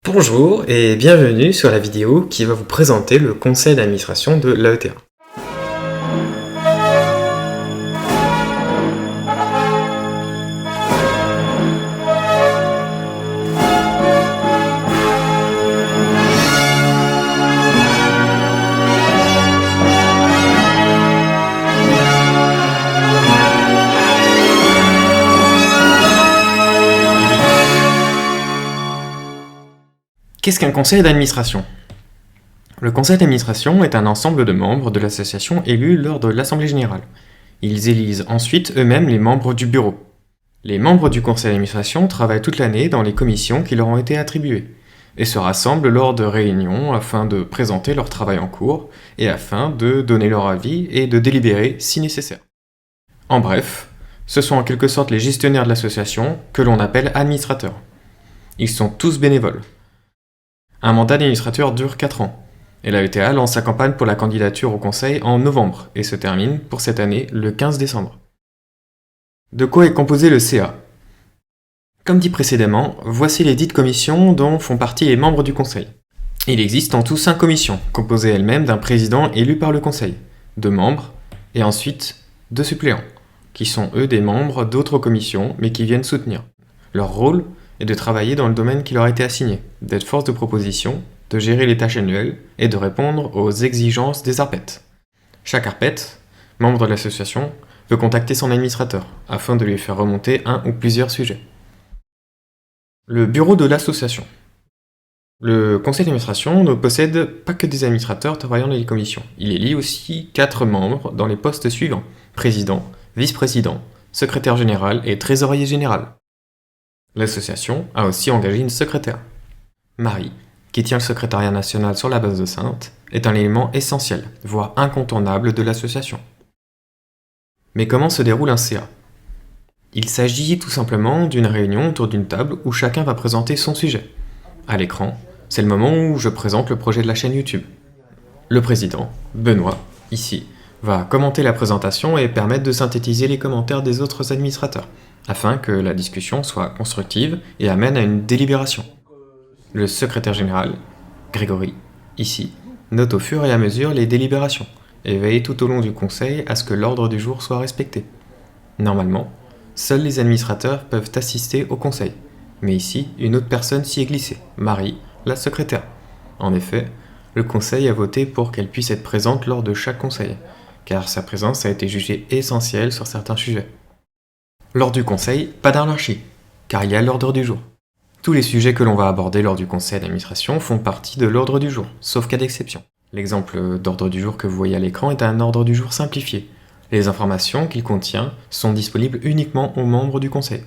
Bonjour et bienvenue sur la vidéo qui va vous présenter le conseil d'administration de l'AETA. Qu'est-ce qu'un conseil d'administration? Le conseil d'administration est un ensemble de membres de l'association élus lors de l'Assemblée générale. Ils élisent ensuite eux-mêmes les membres du bureau. Les membres du conseil d'administration travaillent toute l'année dans les commissions qui leur ont été attribuées et se rassemblent lors de réunions afin de présenter leur travail en cours et afin de donner leur avis et de délibérer si nécessaire. En bref, ce sont en quelque sorte les gestionnaires de l'association que l'on appelle administrateurs. Ils sont tous bénévoles. Un mandat d'administrateur dure 4 ans, et l'AETA lance sa campagne pour la candidature au conseil en novembre et se termine, pour cette année, le 15 décembre. De quoi est composé le CA? Comme dit précédemment, voici les dites commissions dont font partie les membres du conseil. Il existe en tout 5 commissions, composées elles-mêmes d'un président élu par le conseil, 2 membres, et ensuite 2 suppléants, qui sont eux des membres d'autres commissions mais qui viennent soutenir. Leur rôle et de travailler dans le domaine qui leur a été assigné, d'être force de proposition, de gérer les tâches annuelles et de répondre aux exigences des ARPET. Chaque ARPET, membre de l'association, peut contacter son administrateur afin de lui faire remonter un ou plusieurs sujets. Le bureau de l'association. Le conseil d'administration ne possède pas que des administrateurs travaillant dans les commissions. Il élit aussi 4 membres dans les postes suivants: président, vice-président, secrétaire général et trésorier général. L'association a aussi engagé une secrétaire. Marie, qui tient le secrétariat national sur la base de Saintes, est un élément essentiel, voire incontournable de l'association. Mais comment se déroule un CA? Il s'agit tout simplement d'une réunion autour d'une table où chacun va présenter son sujet. À l'écran, c'est le moment où je présente le projet de la chaîne YouTube. Le président, Benoît, ici, va commenter la présentation et permettre de synthétiser les commentaires des autres administrateurs, afin que la discussion soit constructive et amène à une délibération. Le secrétaire général, Grégory, ici, note au fur et à mesure les délibérations et veille tout au long du conseil à ce que l'ordre du jour soit respecté. Normalement, seuls les administrateurs peuvent assister au conseil, mais ici, une autre personne s'y est glissée, Marie, la secrétaire. En effet, le conseil a voté pour qu'elle puisse être présente lors de chaque conseil, car sa présence a été jugée essentielle sur certains sujets. Lors du conseil, pas d'anarchie, car il y a l'ordre du jour. Tous les sujets que l'on va aborder lors du conseil d'administration font partie de l'ordre du jour, sauf cas d'exception. L'exemple d'ordre du jour que vous voyez à l'écran est un ordre du jour simplifié. Les informations qu'il contient sont disponibles uniquement aux membres du conseil.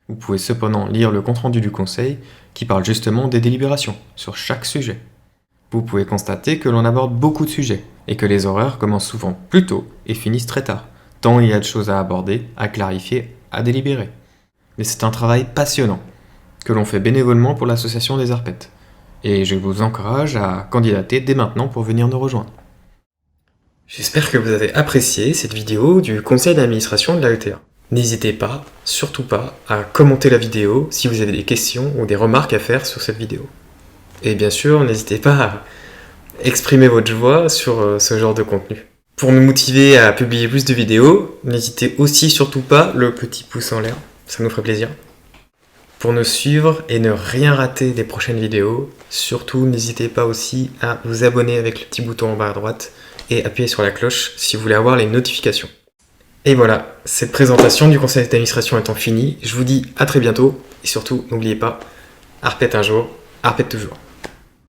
Vous pouvez cependant lire le compte-rendu du conseil qui parle justement des délibérations sur chaque sujet. Vous pouvez constater que l'on aborde beaucoup de sujets et que les horaires commencent souvent plus tôt et finissent très tard, tant il y a de choses à aborder, à clarifier, à délibérer. Mais c'est un travail passionnant, que l'on fait bénévolement pour l'association des ARPET. Et je vous encourage à candidater dès maintenant pour venir nous rejoindre. J'espère que vous avez apprécié cette vidéo du conseil d'administration de l'AETA. N'hésitez pas, surtout pas, à commenter la vidéo si vous avez des questions ou des remarques à faire sur cette vidéo. Et bien sûr, n'hésitez pas à exprimer votre joie sur ce genre de contenu. Pour nous motiver à publier plus de vidéos, n'hésitez aussi surtout pas le petit pouce en l'air, ça nous ferait plaisir. Pour nous suivre et ne rien rater des prochaines vidéos, surtout n'hésitez pas aussi à vous abonner avec le petit bouton en bas à droite et appuyer sur la cloche si vous voulez avoir les notifications. Et voilà, cette présentation du conseil d'administration étant finie, je vous dis à très bientôt et surtout n'oubliez pas, ARPET un jour, ARPET toujours.